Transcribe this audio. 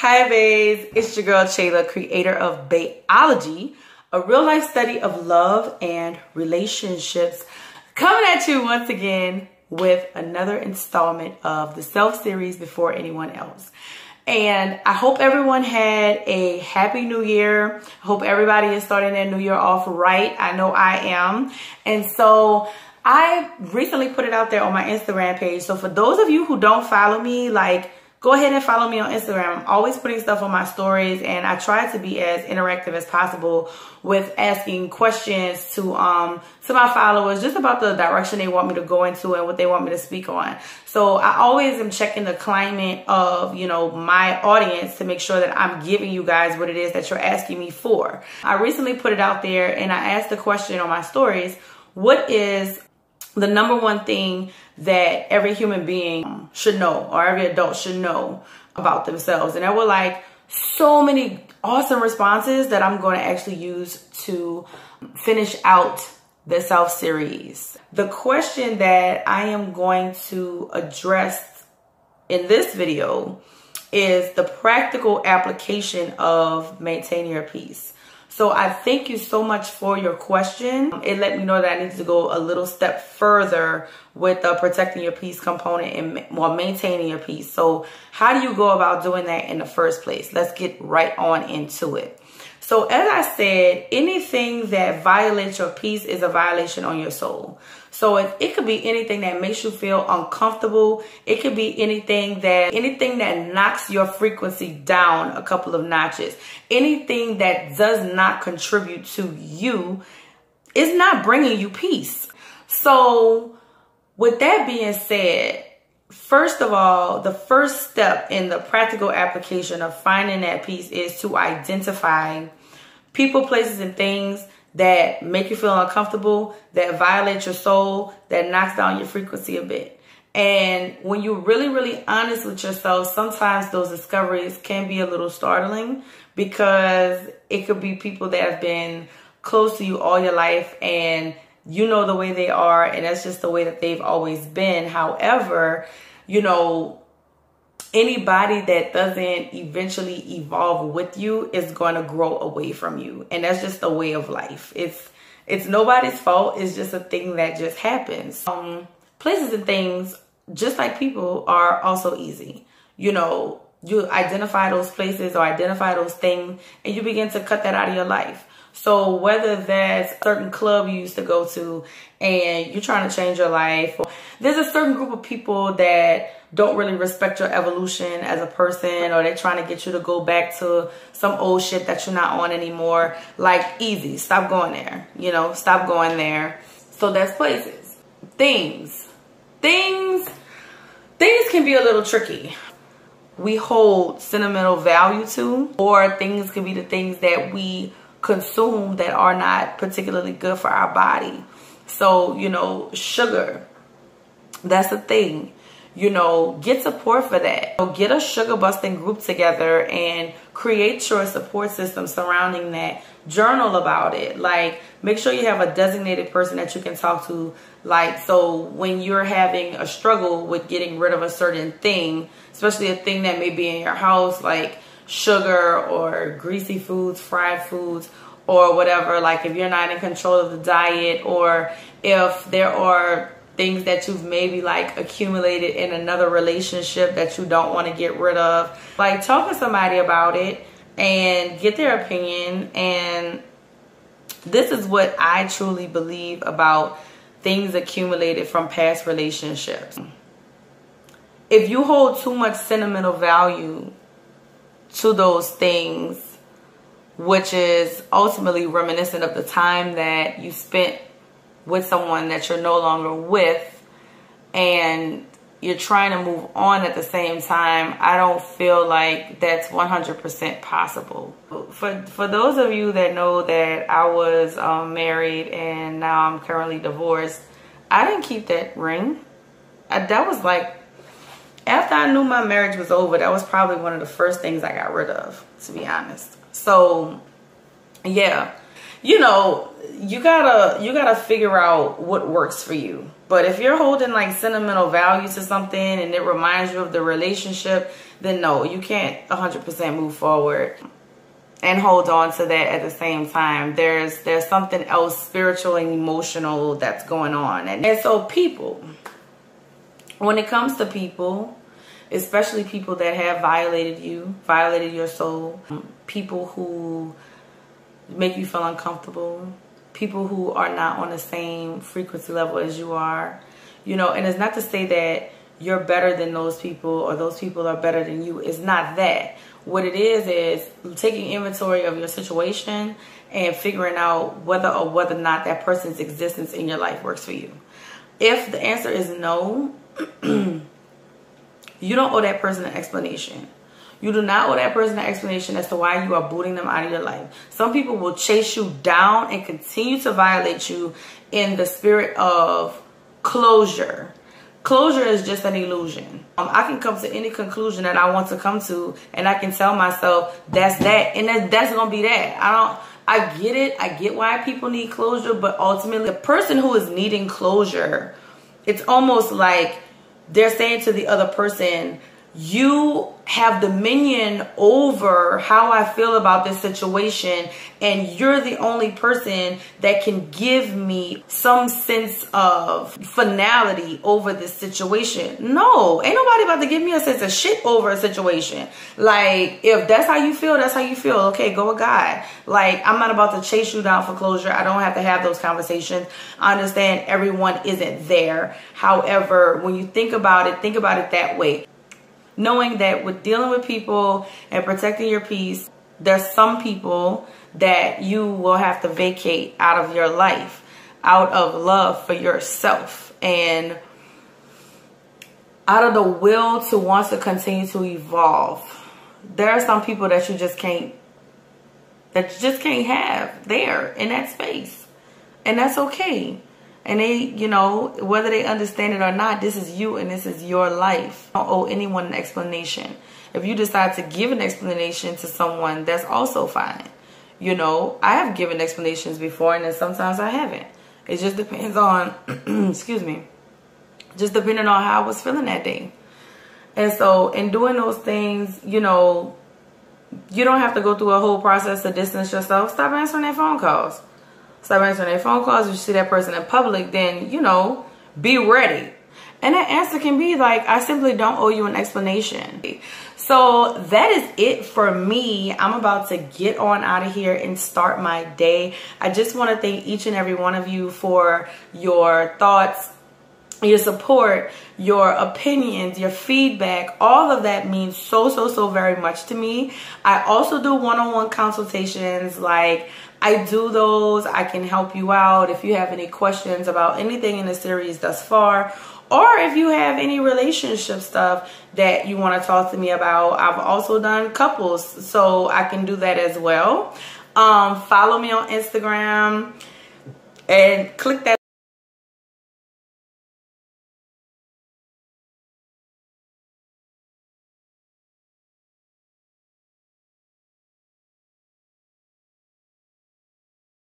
Hi Baes, it's your girl Shayla, creator of B.A.E-The, a real life study of love and relationships, coming at you once again with another installment of the self series Before Anyone Else. And I hope everyone had a happy new year. I hope everybody is starting their new year off right. I know I am. And so I recently put it out there on my Instagram page. So for those of you who don't follow me, go ahead and follow me on Instagram. I'm always putting stuff on my stories, and I try to be as interactive as possible with asking questions to my followers just about the direction they want me to go into and what they want me to speak on. So I always am checking the climate of, my audience to make sure that I'm giving you guys what it is that you're asking me for. I recently put it out there and I asked the question on my stories, what is the number one thing that every human being should know, or every adult should know about themselves? And there were so many awesome responses that I'm going to actually use to finish out the self series. The question that I am going to address in this video is the practical application of maintaining your peace. So I thank you so much for your question. It let me know that I need to go a little step further with the protecting your peace component and maintaining your peace. So how do you go about doing that in the first place? Let's get right on into it. So as I said, anything that violates your peace is a violation on your soul. So it could be anything that makes you feel uncomfortable. It could be anything that knocks your frequency down a couple of notches. Anything that does not contribute to you is not bringing you peace. So with that being said, first of all, the first step in the practical application of finding that peace is to identify people, places, and things that make you feel uncomfortable, that violate your soul, that knocks down your frequency a bit. And when you're really, really honest with yourself, sometimes those discoveries can be a little startling, because it could be people that have been close to you all your life and you know the way they are, and that's just the way that they've always been. However, anybody that doesn't eventually evolve with you is going to grow away from you. And that's just the way of life. It's nobody's fault. It's just a thing that just happens. Places and things, just like people, are also easy. You identify those places or identify those things and you begin to cut that out of your life. So whether that's a certain club you used to go to and you're trying to change your life, or there's a certain group of people that don't really respect your evolution as a person, or they're trying to get you to go back to some old shit that you're not on anymore. Easy, stop going there, stop going there. So that's places. Things can be a little tricky. We hold sentimental value to, or things could be the things that we consume that are not particularly good for our body. So, sugar, that's a thing. Get support for that. Get a sugar busting group together and create your support system surrounding that. Journal about it. Make sure you have a designated person that you can talk to. So when you're having a struggle with getting rid of a certain thing, especially a thing that may be in your house, like sugar or greasy foods, fried foods, or whatever, if you're not in control of the diet, or if there are things that you've maybe accumulated in another relationship that you don't want to get rid of, talk to somebody about it and get their opinion. And this is what I truly believe about things accumulated from past relationships. If you hold too much sentimental value to those things, which is ultimately reminiscent of the time that you spent with someone that you're no longer with, and you're trying to move on at the same time, I don't feel like that's 100% possible. For those of you that know that I was married and now I'm currently divorced, I didn't keep that ring. That was after I knew my marriage was over, that was probably one of the first things I got rid of, to be honest. So yeah, you gotta figure out what works for you. But if you're holding like sentimental value to something and it reminds you of the relationship, then no, you can't 100% move forward and hold on to that at the same time. There's something else spiritual and emotional that's going on. And so people, when it comes to people, especially people that have violated you, violated your soul, people who make you feel uncomfortable, people who are not on the same frequency level as you are, you know, and it's not to say that you're better than those people or those people are better than you. It's not that. What it is taking inventory of your situation and figuring out whether or not that person's existence in your life works for you. If the answer is no, you don't owe that person an explanation. You do not owe that person an explanation as to why you are booting them out of your life. Some people will chase you down and continue to violate you in the spirit of closure. Closure is just an illusion. I can come to any conclusion that I want to come to, and I can tell myself that's that, and that's gonna be that. I get it. I get why people need closure, but ultimately, the person who is needing closure, it's almost like they're saying to the other person, you have dominion over how I feel about this situation, and you're the only person that can give me some sense of finality over this situation. No, ain't nobody about to give me a sense of shit over a situation. Like, if that's how you feel, that's how you feel. Okay, go with God. Like, I'm not about to chase you down for closure. I don't have to have those conversations. I understand everyone isn't there. However, when you think about it that way. Knowing that with dealing with people and protecting your peace, there's some people that you will have to vacate out of your life, out of love for yourself, and out of the will to want to continue to evolve. There are some people that you just can't have there in that space, and that's okay. And they, you know, whether they understand it or not, this is you and this is your life. You don't owe anyone an explanation. If you decide to give an explanation to someone, that's also fine. You know, I have given explanations before, and then sometimes I haven't. It just depends on, excuse me, just depending on how I was feeling that day. And so in doing those things, you know, you don't have to go through a whole process to distance yourself. Stop answering their phone calls. Stop answering their phone calls. If you see that person in public, then, you know, be ready. And that answer can be like, I simply don't owe you an explanation. So that is it for me. I'm about to get on out of here and start my day. I just want to thank each and every one of you for your thoughts, your support, your opinions, your feedback. All of that means so very much to me. I also do one-on-one consultations. Like, I do those. I can help you out if you have any questions about anything in the series thus far, or if you have any relationship stuff that you want to talk to me about. I've also done couples, so I can do that as well. Follow me on Instagram and click that